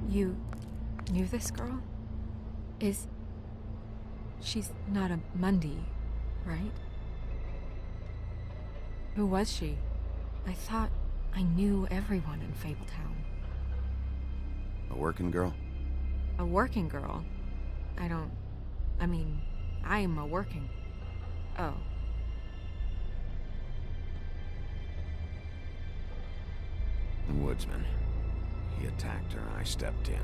You knew this girl? She's not a Mundy, right? Who was she? I thought I knew everyone in Fabletown. A working girl? A working girl? I'm a working... Oh. The woodsman. He attacked her, I stepped in.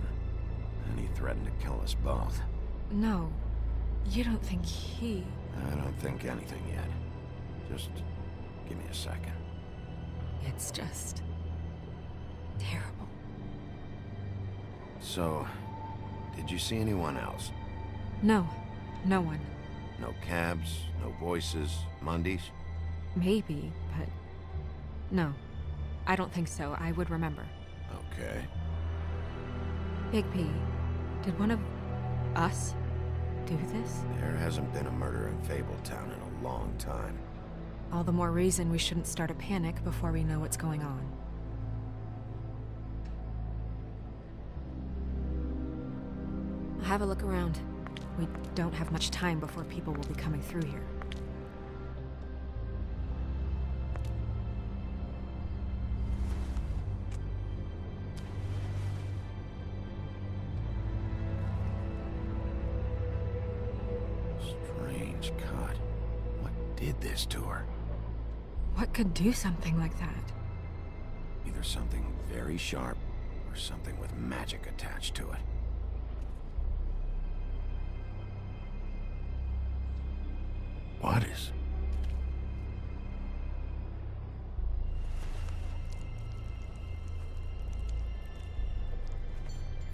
And he threatened to kill us both. No. You don't think he... I don't think anything yet. Just give me a second. It's just... terrible. So, did you see anyone else? No. No one. No cabs, no voices, Mundys? Maybe, but... No. I don't think so. I would remember. Okay. Big P, did one of... us do this? There hasn't been a murder in Fabletown in a long time. All the more reason we shouldn't start a panic before we know what's going on. I'll have a look around. We don't have much time before people will be coming through here. Strange cut. What did this to her? What could do something like that? Either something very sharp, or something with magic attached to it. What is...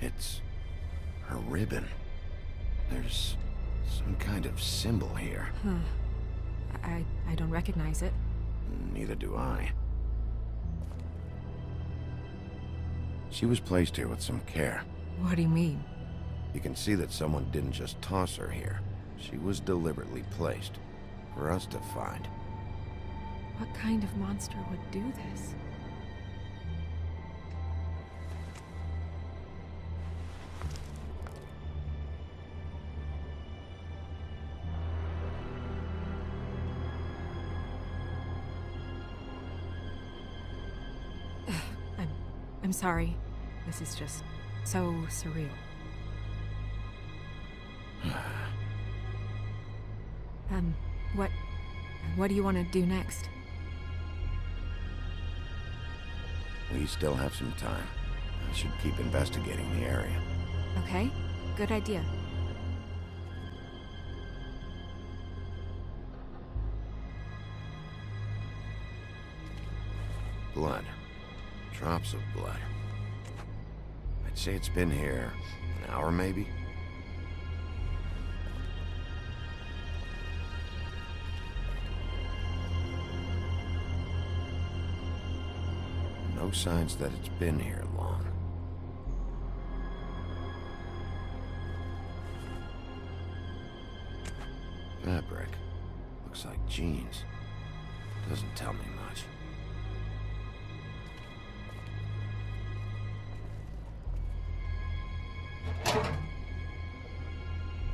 It's... her ribbon. There's some kind of symbol here. Huh. I don't recognize it. Neither do I. She was placed here with some care. What do you mean? You can see that someone didn't just toss her here. She was deliberately placed. For us to find. What kind of monster would do this? I'm sorry. This is just so surreal. What do you want to do next? We still have some time. I should keep investigating the area. Okay, good idea. Blood. Drops of blood. I'd say it's been here an hour, maybe? No signs that it's been here long. Fabric. Looks like jeans. Doesn't tell me much.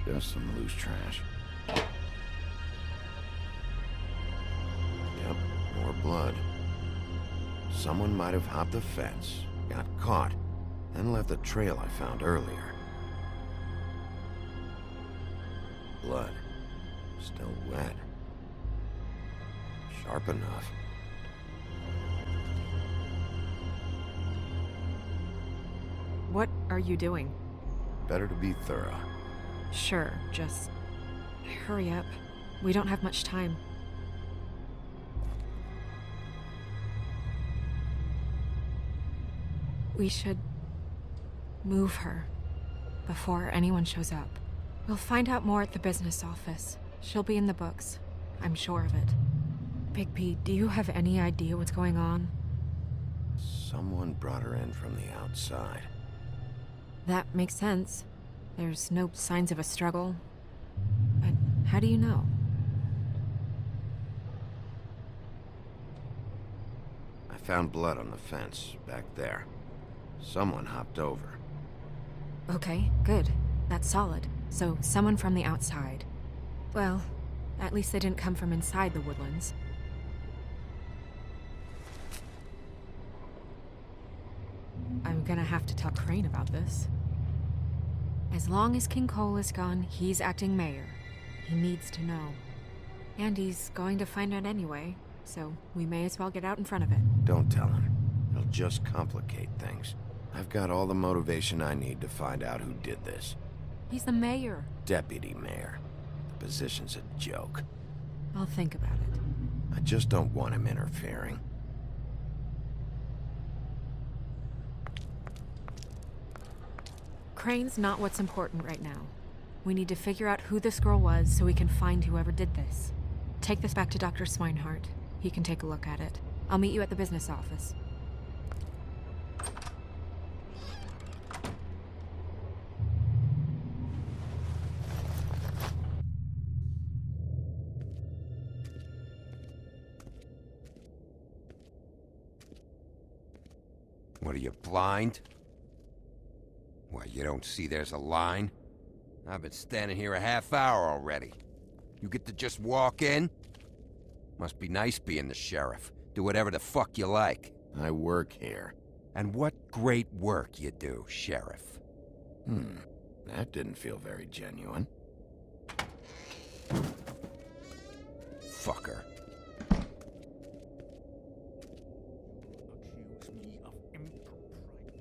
Just some loose trash. Yep, more blood. Someone might have hopped the fence, got caught, then left the trail I found earlier. Blood. Still wet. Sharp enough. What are you doing? Better to be thorough. Sure, just... hurry up. We don't have much time. We should... move her before anyone shows up. We'll find out more at the business office. She'll be in the books. I'm sure of it. Big P, do you have any idea what's going on? Someone brought her in from the outside. That makes sense. There's no signs of a struggle. But how do you know? I found blood on the fence, back there. Someone hopped over. Okay, good. That's solid. So, someone from the outside. Well, at least they didn't come from inside the woodlands. I'm gonna have to tell Crane about this. As long as King Cole is gone, he's acting mayor. He needs to know. And he's going to find out anyway, so we may as well get out in front of it. Don't tell him. It'll just complicate things. I've got all the motivation I need to find out who did this. He's the mayor. Deputy mayor. The position's a joke. I'll think about it. I just don't want him interfering. Crane's not what's important right now. We need to figure out who this girl was so we can find whoever did this. Take this back to Dr. Swinehart. He can take a look at it. I'll meet you at the business office. What are you, blind? Why, you don't see there's a line? I've been standing here a half hour already. You get to just walk in? Must be nice being the sheriff. Do whatever the fuck you like. I work here. And what great work you do, Sheriff. That didn't feel very genuine. Fucker. Accuse me of impropriety.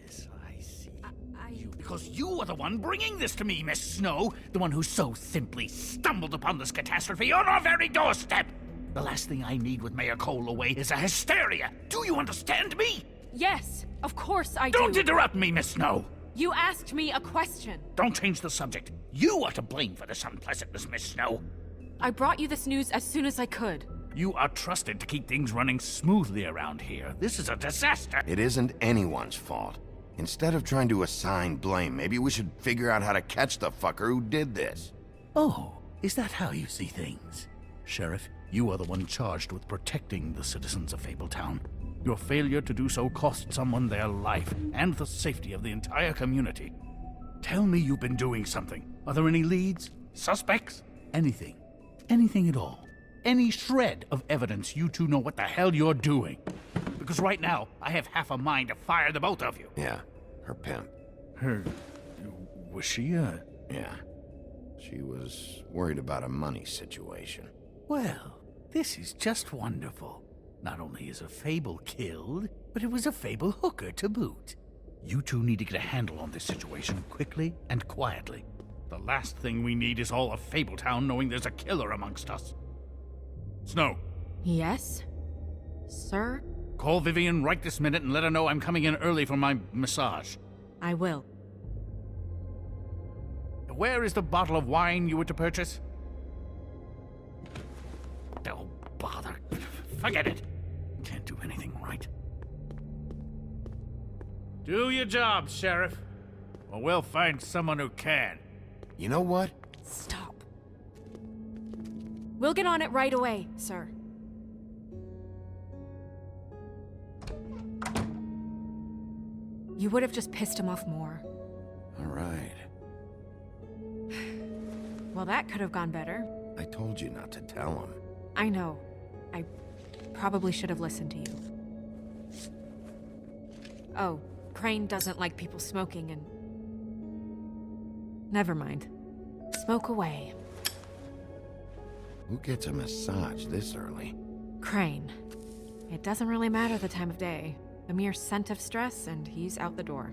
Yes, I see. I... Because you are the one bringing this to me, Miss Snow. The one who so simply stumbled upon this catastrophe on our very doorstep. The last thing I need with Mayor Cole away is a hysteria. Do you understand me? Yes, of course I do. Don't interrupt me, Miss Snow. You asked me a question. Don't change the subject. You are to blame for this unpleasantness, Miss Snow. I brought you this news as soon as I could. You are trusted to keep things running smoothly around here. This is a disaster. It isn't anyone's fault. Instead of trying to assign blame, maybe we should figure out how to catch the fucker who did this. Oh, is that how you see things? Sheriff, you are the one charged with protecting the citizens of Fabletown. Your failure to do so cost someone their life and the safety of the entire community. Tell me you've been doing something. Are there any leads? Suspects? Anything. Anything at all. Any shred of evidence you two know what the hell you're doing. Because right now, I have half a mind to fire the both of you. Yeah, her pimp. Her... was she, Yeah. She was worried about a money situation. Well, this is just wonderful. Not only is a Fable killed, but it was a Fable hooker to boot. You two need to get a handle on this situation quickly and quietly. The last thing we need is all of Fabletown knowing there's a killer amongst us. Snow, Yes? Sir? call Vivian right this minute and let her know I'm coming in early for my massage. I will. Where is the bottle of wine you were to purchase? Oh, bother. Forget it. Can't do anything right. Do your job, Sheriff. Or we'll find someone who can. You know what? Stop. We'll get on it right away, sir. You would have just pissed him off more. All right. Well, that could have gone better. I told you not to tell him. I know. I probably should have listened to you. Oh, Crane doesn't like people smoking and... Never mind. Smoke away. Who gets a massage this early? Crane. It doesn't really matter the time of day. A mere scent of stress and he's out the door.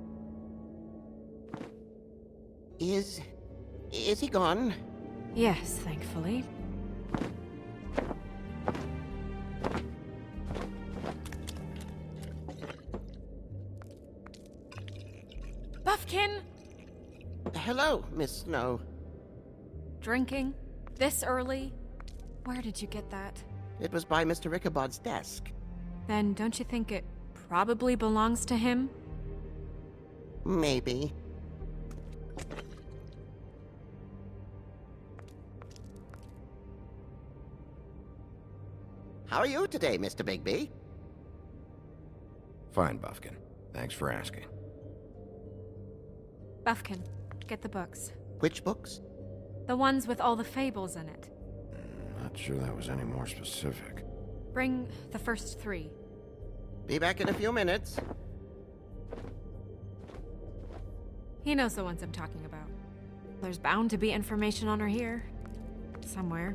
Is he gone? Yes, thankfully. Buffkin! Hello, Miss Snow. Drinking? This early? Where did you get that? It was by Mr. Ichabod's desk. Then don't you think it probably belongs to him? Maybe. How are you today, Mr. Bigby? Fine, Buffkin. Thanks for asking. Buffkin, get the books. Which books? The ones with all the fables in it. Not sure that was any more specific. Bring the first 3. Be back in a few minutes. He knows the ones I'm talking about. There's bound to be information on her here. Somewhere.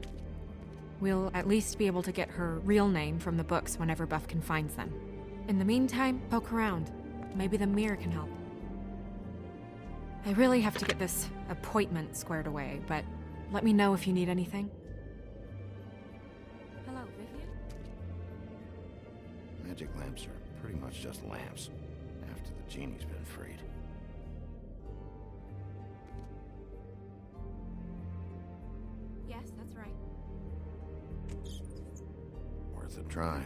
We'll at least be able to get her real name from the books whenever Buffkin finds them. In the meantime, poke around. Maybe the mirror can help. I really have to get this appointment squared away, but let me know if you need anything. Hello, Vivian? Magic lamps are pretty much just lamps, after the genie's been freed. Yes, that's right. Worth a try.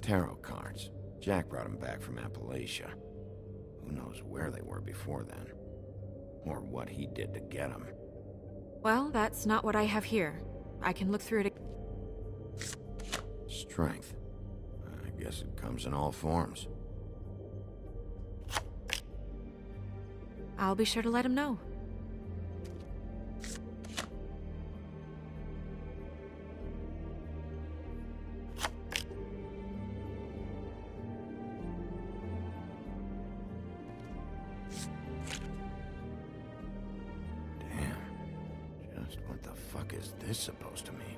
Tarot cards. Jack brought them back from Appalachia. Who knows where they were before then? Or what he did to get them. Well, that's not what I have here. I can look through it. Strength. I guess it comes in all forms. I'll be sure to let him know. Damn. Just what the fuck is this supposed to mean?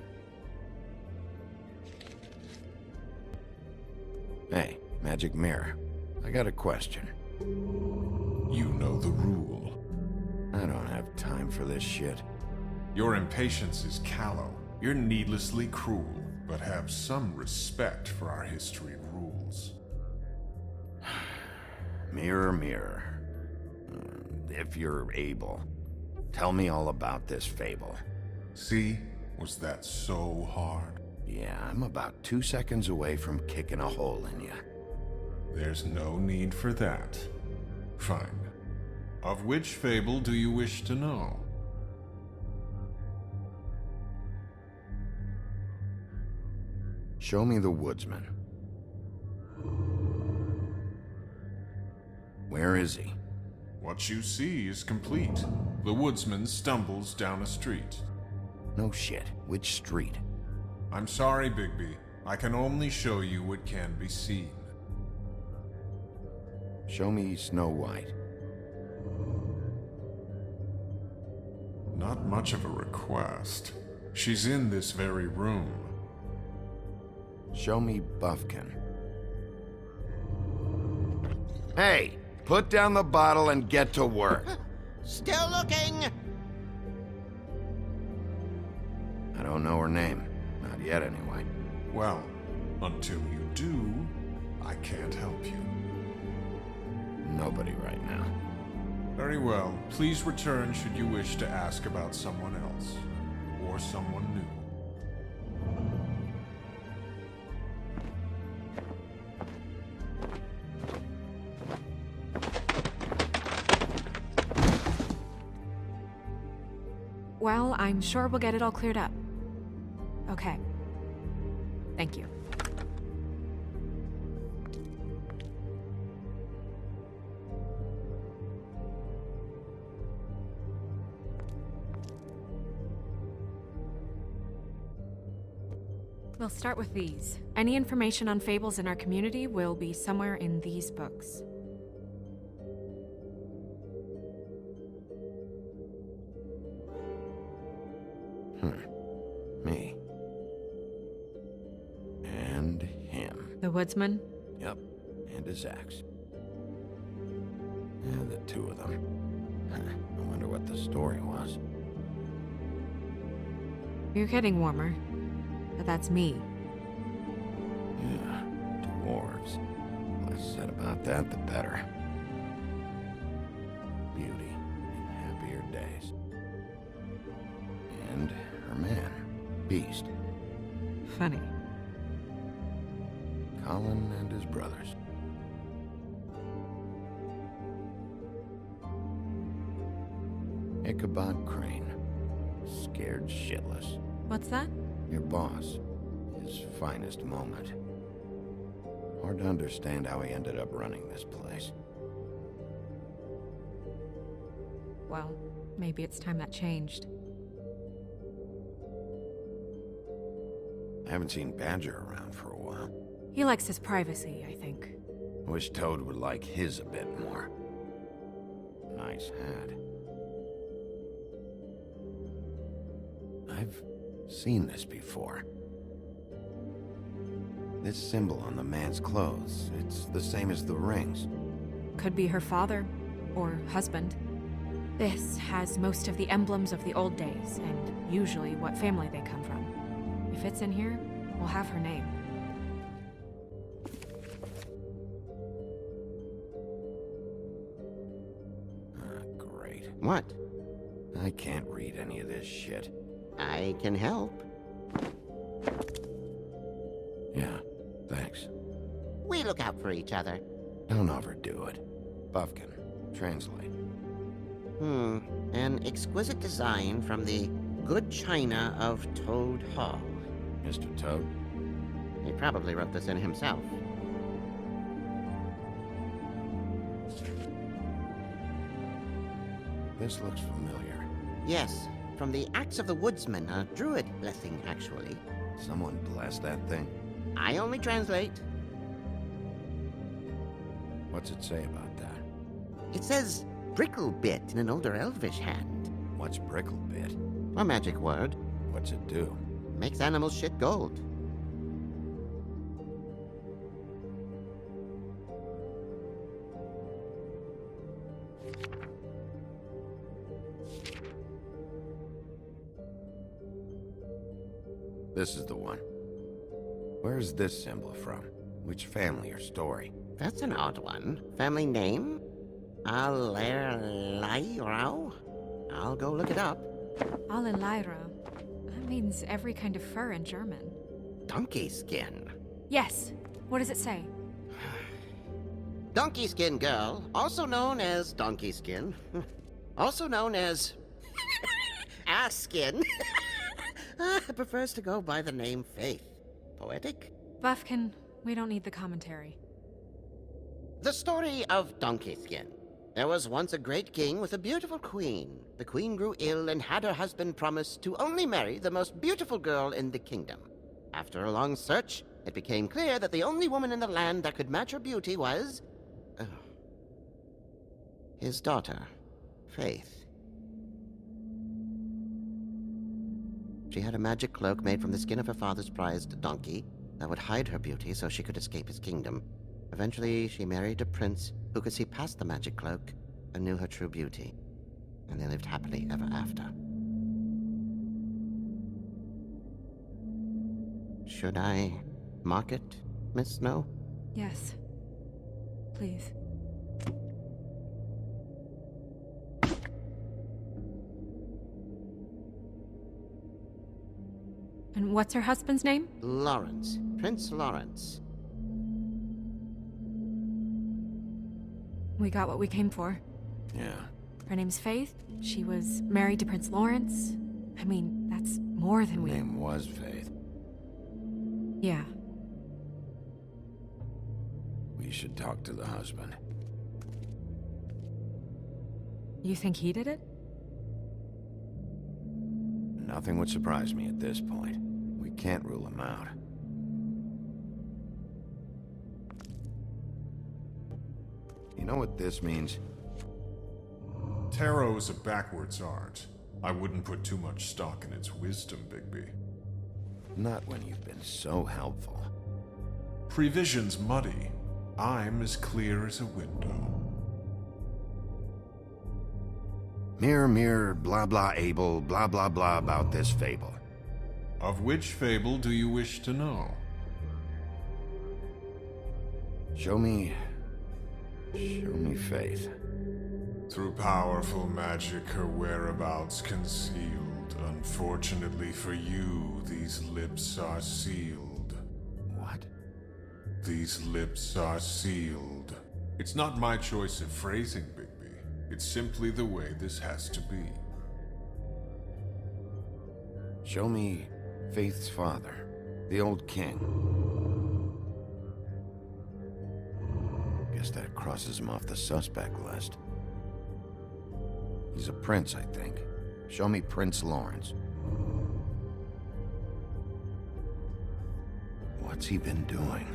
Hey, magic mirror. I got a question. You know the rule. I don't have time for this shit. Your impatience is callow. You're needlessly cruel, but have some respect for our history and rules. Mirror, mirror. If you're able, tell me all about this fable. See? Was that so hard? Yeah, I'm about 2 seconds away from kicking a hole in you. There's no need for that. Fine. Of which fable do you wish to know? Show me the woodsman. Where is he? What you see is complete. The woodsman stumbles down a street. No shit. Which street? I'm sorry, Bigby. I can only show you what can be seen. Show me Snow White. Not much of a request. She's in this very room. Show me Buffkin. Hey! Put down the bottle and get to work. Still looking! I don't know her name. Not yet, anyway. Well, until you do, I can't help you. Nobody right now. Very well. Please return should you wish to ask about someone else. Or someone new. Well, I'm sure we'll get it all cleared up. Okay. Thank you. We'll start with these. Any information on fables in our community will be somewhere in these books. Me. And him. The woodsman? Yep. And his axe. Yeah, the two of them. I wonder what the story was. You're getting warmer. But that's me. Yeah, dwarves. Less said about that, the better. Beauty in happier days. And her man, Beast. Funny. Colin and his brothers. Ichabod Crane. Scared shitless. What's that? Your boss. His finest moment. Hard to understand how he ended up running this place. Well, maybe it's time that changed. I haven't seen Badger around for a while. He likes his privacy, I think. Wish Toad would like his a bit more. Nice hat. I've seen this before. This symbol on the man's clothes, it's the same as the rings. Could be her father, or husband. This has most of the emblems of the old days, and usually what family they come from. If it's in here, we'll have her name. Ah, great. What? I can't read any of this shit. I can help. Yeah, thanks. We look out for each other. Don't overdo it. Buffkin, translate. An exquisite design from the good china of Toad Hall. Mr. Toad? He probably wrote this in himself. This looks familiar. Yes, from the Acts of the Woodsman, a druid blessing, actually. Someone bless that thing. I only translate. What's it say about that? It says Bricklebit in an older elvish hand. What's Bricklebit? A magic word. What's it do? Makes animals shit gold. This is the one. Where's this symbol from? Which family or story? That's an odd one. Family name? Allerleirauh? I'll go look it up. Allelaira. That means every kind of fur in German. Donkey skin. Yes. What does it say? Donkey skin girl, also known as donkey skin, also known as ass skin, prefers to go by the name Faith. Poetic? Buffkin, we don't need the commentary. The story of Donkey Skin. There was once a great king with a beautiful queen. The queen grew ill and had her husband promise to only marry the most beautiful girl in the kingdom. After a long search, it became clear that the only woman in the land that could match her beauty was... his daughter, Faith. She had a magic cloak made from the skin of her father's prized donkey that would hide her beauty so she could escape his kingdom. Eventually, she married a prince who could see past the magic cloak and knew her true beauty. And they lived happily ever after. Should I mark it, Miss Snow? Yes. Please. And what's her husband's name? Lawrence. Prince Lawrence. We got what we came for. Yeah. Her name's Faith. She was married to Prince Lawrence. I mean, that's more than Her we... name was Faith. Yeah. We should talk to the husband. You think he did it? Nothing would surprise me at this point. We can't rule him out. You know what this means? Tarot is a backwards art. I wouldn't put too much stock in its wisdom, Bigby. Not when you've been so helpful. Prevision's muddy. I'm as clear as a window. Mirror, mirror, blah blah able, blah blah blah about this fable. Of which fable do you wish to know? Show me Faith. Through powerful magic, her whereabouts concealed. Unfortunately for you, these lips are sealed. What? These lips are sealed. It's not my choice of phrasing, Bigby. It's simply the way this has to be. Show me Faith's father, the old king. Guess that crosses him off the suspect list. He's a prince, I think. Show me Prince Lawrence. What's he been doing?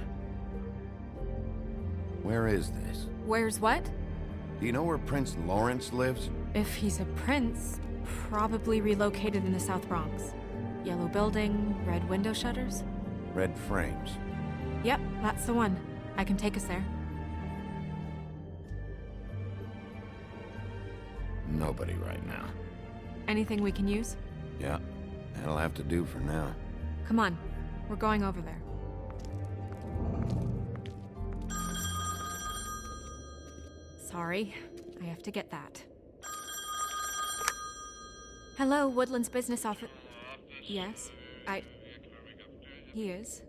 Where is this? Where's what? Do you know where Prince Lawrence lives? If he's a prince, probably relocated in the South Bronx. Yellow building, red window shutters? Red frames. Yep, that's the one. I can take us there. Nobody right now. Anything we can use? Yeah, that'll have to do for now. Come on, we're going over there. Sorry, I have to get that. Hello, Woodland's business office. Yes, He is.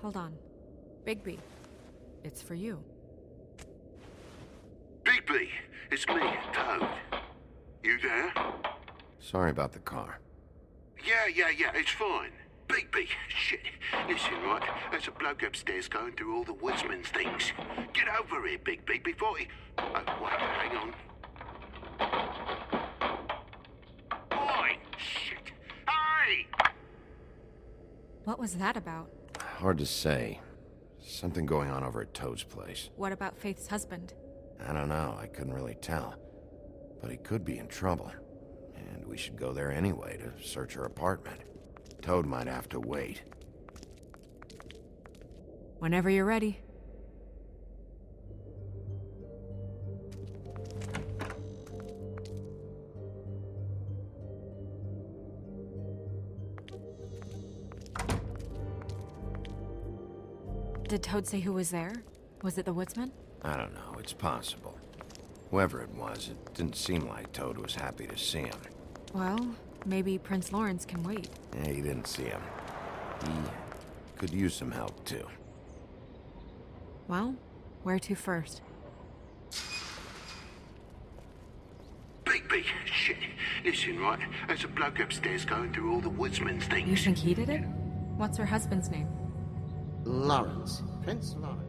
Hold on. Bigby, it's for you. Bigby, it's me, Toad. You there? Sorry about the car. Yeah, it's fine. Bigby, shit. Listen, right, there's a bloke upstairs going through all the woodsman's things. Get over here, Bigby, before he... Oh, wait, hang on. Oi, shit. Hey! What was that about? Hard to say. Something going on over at Toad's place. What about Faith's husband? I don't know, I couldn't really tell. But he could be in trouble. And we should go there anyway to search her apartment. Toad might have to wait. Whenever you're ready. Did Toad say who was there? Was it the woodsman? I don't know, it's possible. Whoever it was, it didn't seem like Toad was happy to see him. Well, maybe Prince Lawrence can wait. Yeah, he didn't see him. He could use some help, too. Well, where to first? Bigby, shit. Listen, right, there's a bloke upstairs going through all the woodsman's You things. think he did it? What's her husband's name? Lawrence. Prince Lawrence.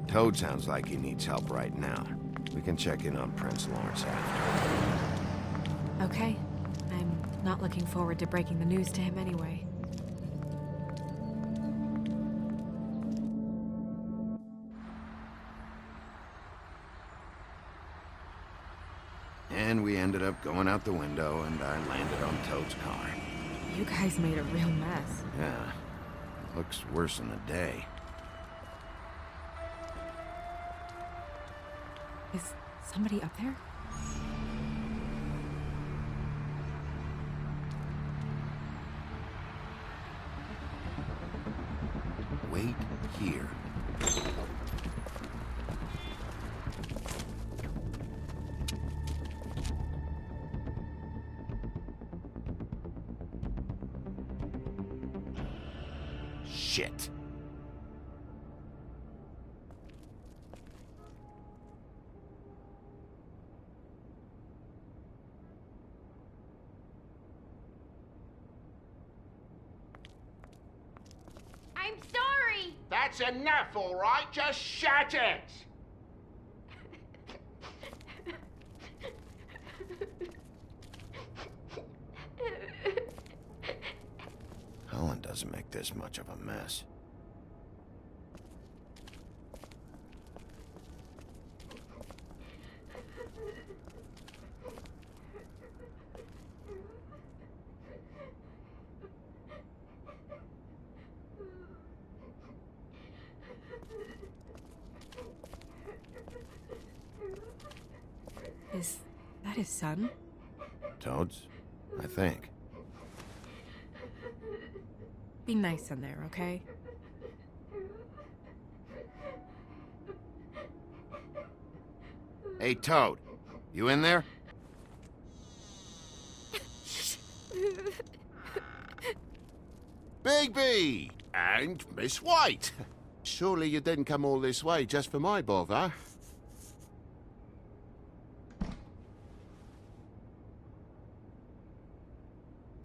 Toad sounds like he needs help right now. We can check in on Prince Lawrence after. Okay. I'm not looking forward to breaking the news to him anyway. And we ended up going out the window, and I landed on Toad's car. You guys made a real mess. Yeah, looks worse in the day. Is somebody up there? Wait here. Shit. I'm sorry! That's enough, all right? Just shut it! Helen doesn't make this much of a mess. Is that his son? Toad's? I think. Be nice in there, okay? Hey, Toad. You in there? Bigby! And Miss White! Surely you didn't come all this way just for my bother?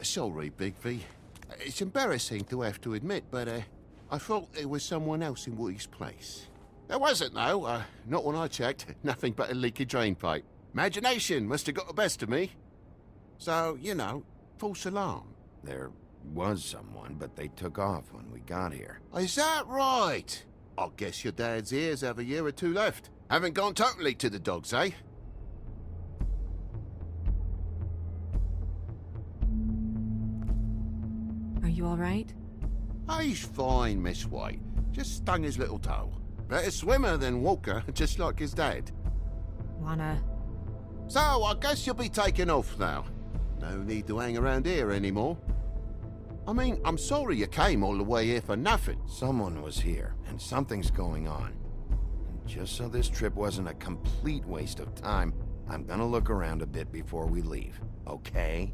Sorry, Bigby. It's embarrassing to have to admit, but I thought there was someone else in Woody's place. There wasn't, though. Not when I checked. Nothing but a leaky drain pipe. Imagination must have got the best of me. So, you know, false alarm. There was someone, but they took off when we got here. Is that right? I guess your dad's ears have a year or two left. Haven't gone totally to the dogs, eh? Are you alright? He's fine, Miss White. Just stung his little toe. Better swimmer than walker, just like his dad. Lana. So, I guess you'll be taking off now. No need to hang around here anymore. I mean, I'm sorry you came all the way here for nothing. Someone was here, and something's going on. And just so this trip wasn't a complete waste of time, I'm gonna look around a bit before we leave, okay?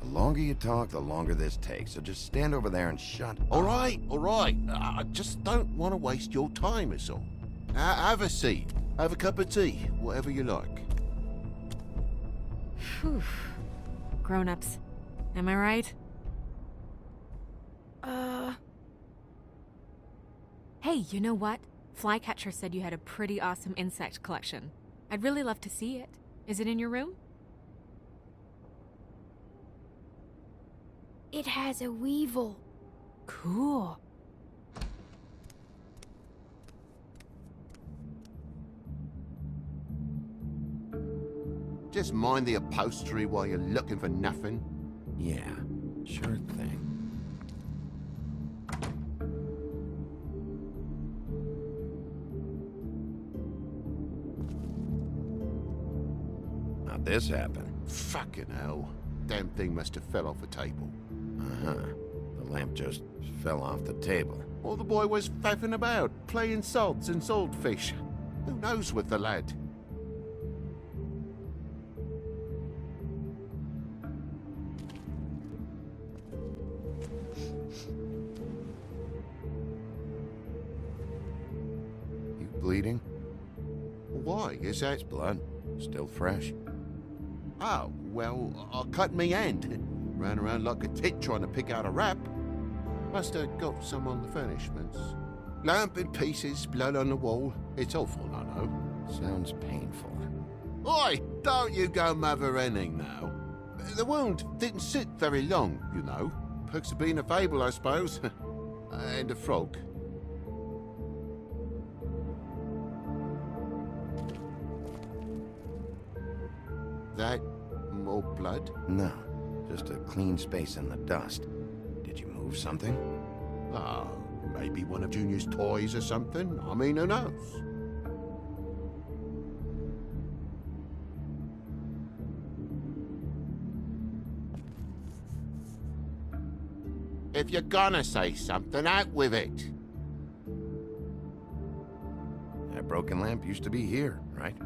The longer you talk, the longer this takes, so just stand over there and shut up. All right. I just don't want to waste your time, is all. Have a seat. Have a cup of tea, whatever you like. Phew. Grown-ups. Am I right? Hey, you know what? Flycatcher said you had a pretty awesome insect collection. I'd really love to see it. Is it in your room? It has a weevil. Cool. Just mind the upholstery while you're looking for nothing. Yeah, sure thing. How'd this happen? Fucking hell. Damn thing must have fell off a table. Uh-huh. The lamp just fell off the table. Or the boy was faffing about, playing salts and saltfish. Who knows with the lad? You bleeding? Why? Is that... It's blood. Still fresh. Oh, well, I cut me hand. Ran around like a tit trying to pick out a wrap. Must have got some on the furnishments. Lamp in pieces, blood on the wall. It's awful, I know. Sounds painful. Oi, don't you go mother-henning now. The wound didn't sit very long, you know. Perks of being a fable, I suppose. And a frog. That more blood? No, just a clean space in the dust. Did you move something? Ah, maybe one of Junior's toys or something. I mean, who knows? If you're gonna say something, out with it. That broken lamp used to be here, right?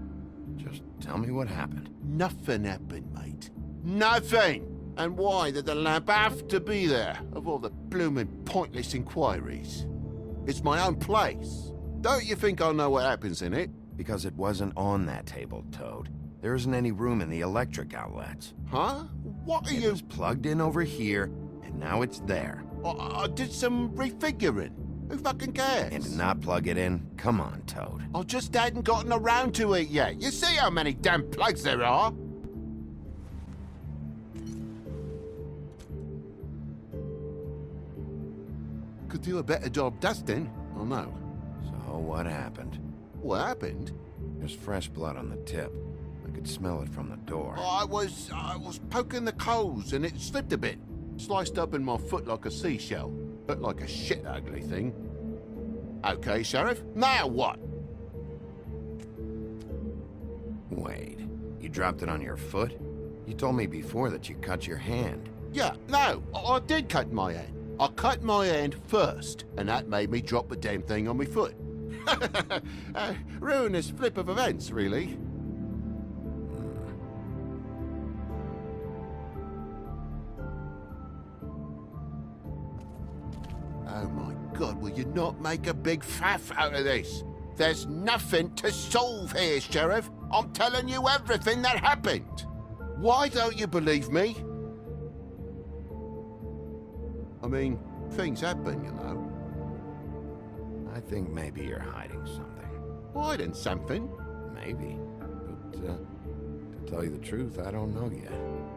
Just tell me what happened. Nothing happened, mate. Nothing! And why did the lamp have to be there, of all the blooming pointless inquiries? It's my own place. Don't you think I know what happens in it? Because it wasn't on that table, Toad. There isn't any room in the electric outlets. Huh? What are It you... was plugged in over here, and now it's there. I did some refiguring. Who fucking cares? And to not plug it in? Come on, Toad. I just hadn't gotten around to it yet. You see how many damn plugs there are? Could do a better job dusting. I know. So what happened? What happened? There's fresh blood on the tip. I could smell it from the door. I was poking the coals and it slipped a bit. Sliced up in my foot like a seashell. Looked like a shit ugly thing. Okay, Sheriff. Now what? Wait, you dropped it on your foot? You told me before that you cut your hand. Yeah, no, I did cut my hand. I cut my hand first, and that made me drop the damn thing on my foot. Ruinous flip of events, really. Oh my God, will you not make a big faff out of this? There's nothing to solve here, Sheriff. I'm telling you everything that happened. Why don't you believe me? I mean, things happen, you know. I think maybe you're hiding something. Hiding something? Maybe. Who To tell you the truth, I don't know yet.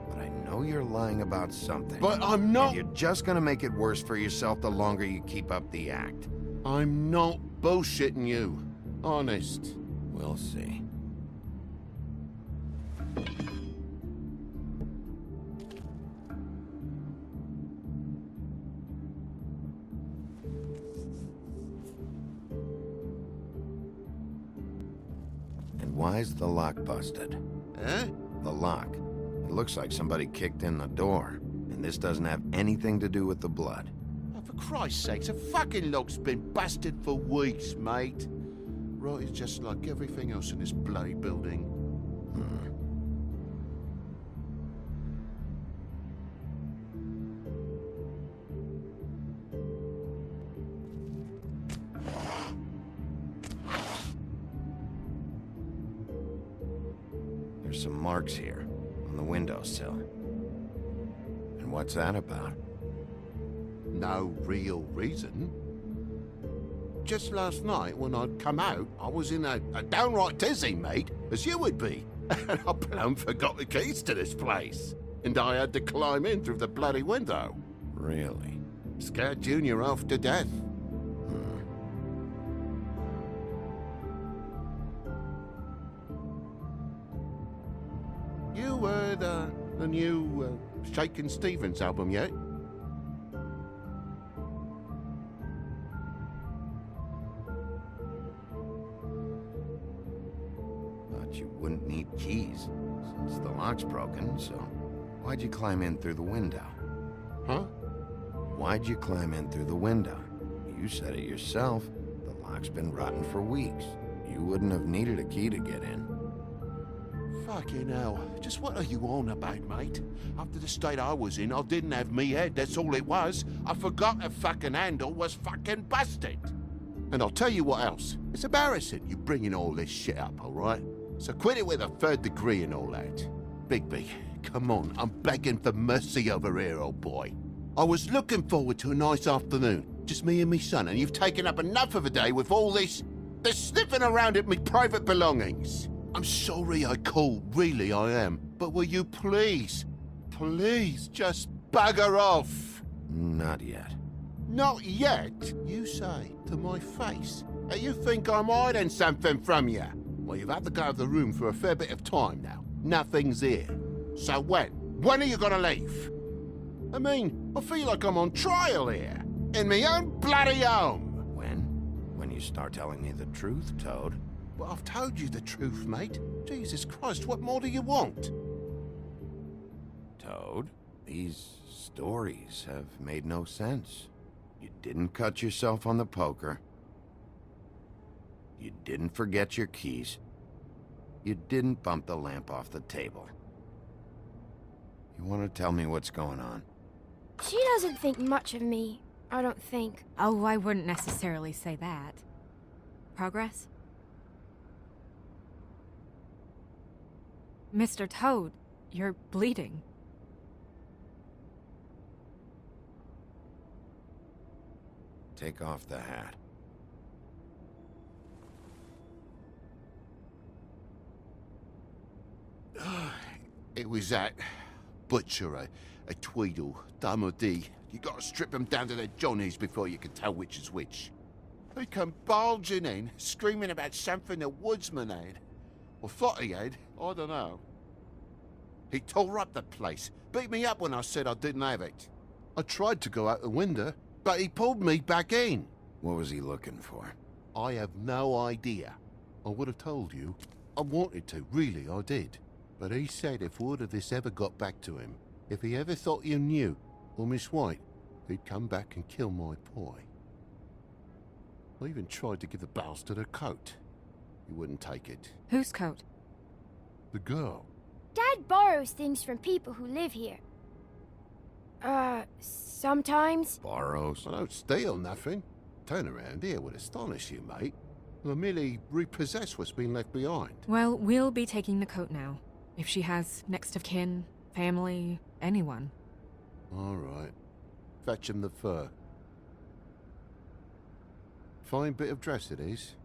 But I know you're lying about something. But I'm not. And you're just gonna make it worse for yourself the longer you keep up the act. I'm not bullshitting you. Honest. We'll see. And why's the lock busted? Eh? The lock. It looks like somebody kicked in the door. And this doesn't have anything to do with the blood. Oh, for Christ's sakes, the fucking lock's been busted for weeks, mate. Right, it's just like everything else in this bloody building. There's some marks here, on the windowsill. And what's that about? No real reason. Just last night, when I'd come out, I was in a downright tizzy, mate, as you would be. And I plumb forgot the keys to this place. And I had to climb in through the bloody window. Really? Scared Junior off to death. You heard the new Shakin' Stevens album yet? But you wouldn't need keys, since the lock's broken, so why'd you climb in through the window? Huh? Why'd you climb in through the window? You said it yourself. The lock's been rotten for weeks. You wouldn't have needed a key to get in. Fucking hell. Just what are you on about, mate? After the state I was in, I didn't have me head, that's all it was. I forgot the fucking handle was fucking busted. And I'll tell you what else. It's embarrassing you bringing all this shit up, all right? So quit it with a third degree and all that. Bigby, come on, I'm begging for mercy over here, old boy. I was looking forward to a nice afternoon, just me and me son, and you've taken up enough of a day with all this sniffing around at me private belongings. I'm sorry I called, really I am. But will you please just bugger off? Not yet. Not yet, you say, to my face. And you think I'm hiding something from you? Well, you've had to go out of the room for a fair bit of time now. Nothing's here. So when? When are you gonna leave? I mean, I feel like I'm on trial here. In my own bloody home. When? When you start telling me the truth, Toad. Well, I've told you the truth, mate. Jesus Christ, what more do you want? Toad, these stories have made no sense. You didn't cut yourself on the poker. You didn't forget your keys. You didn't bump the lamp off the table. You want to tell me what's going on? She doesn't think much of me, I don't think. Oh, I wouldn't necessarily say that. Progress? Mr. Toad, you're bleeding. Take off the hat. It was that butcher, a Tweedle, Dumody. You gotta strip them down to their johnnies before you can tell which is which. He come bulging in, screaming about something the woodsman had. Or thought he had, I don't know. He tore up the place, beat me up when I said I didn't have it. I tried to go out the window, but he pulled me back in. What was he looking for? I have no idea. I would have told you. I wanted to, really, I did. But he said if word of this ever got back to him, if he ever thought you knew, or Miss White, he'd come back and kill my boy. I even tried to give the bastard a coat. He wouldn't take it. Whose coat? The girl. Dad borrows things from people who live here. Sometimes. Borrows? I don't steal nothing. Turn around here would astonish you, mate. I merely repossess what's been left behind. Well, we'll be taking the coat now. If she has next of kin, family, anyone. All right. Fetch him the fur. Fine bit of dress it is.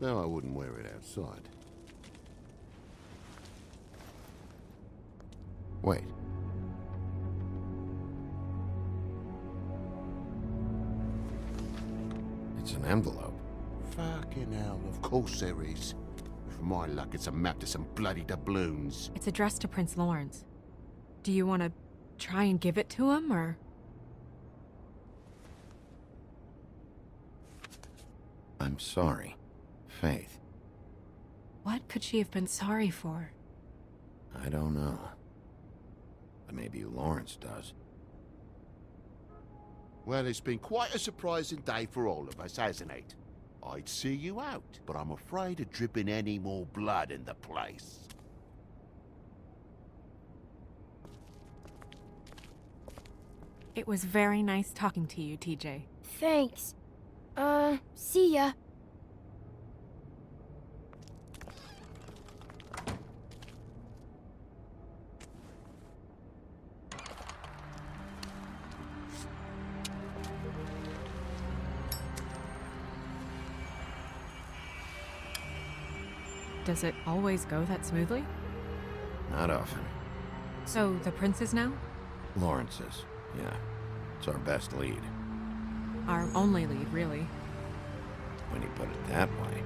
though I wouldn't wear it outside. Wait. It's an envelope. Fucking hell, of course there is. With my luck, it's a map to some bloody doubloons. It's addressed to Prince Lawrence. Do you want to try and give it to him, or...? I'm sorry, Faith. What could she have been sorry for? I don't know. But maybe Lawrence does. Well, it's been quite a surprising day for all of us, hasn't it? I'd see you out, but I'm afraid of dripping any more blood in the place. It was very nice talking to you, TJ. Thanks. See ya. Does it always go that smoothly? Not often. So, the princes now? Lawrence's, yeah. It's our best lead. Our only lead, really. When you put it that way.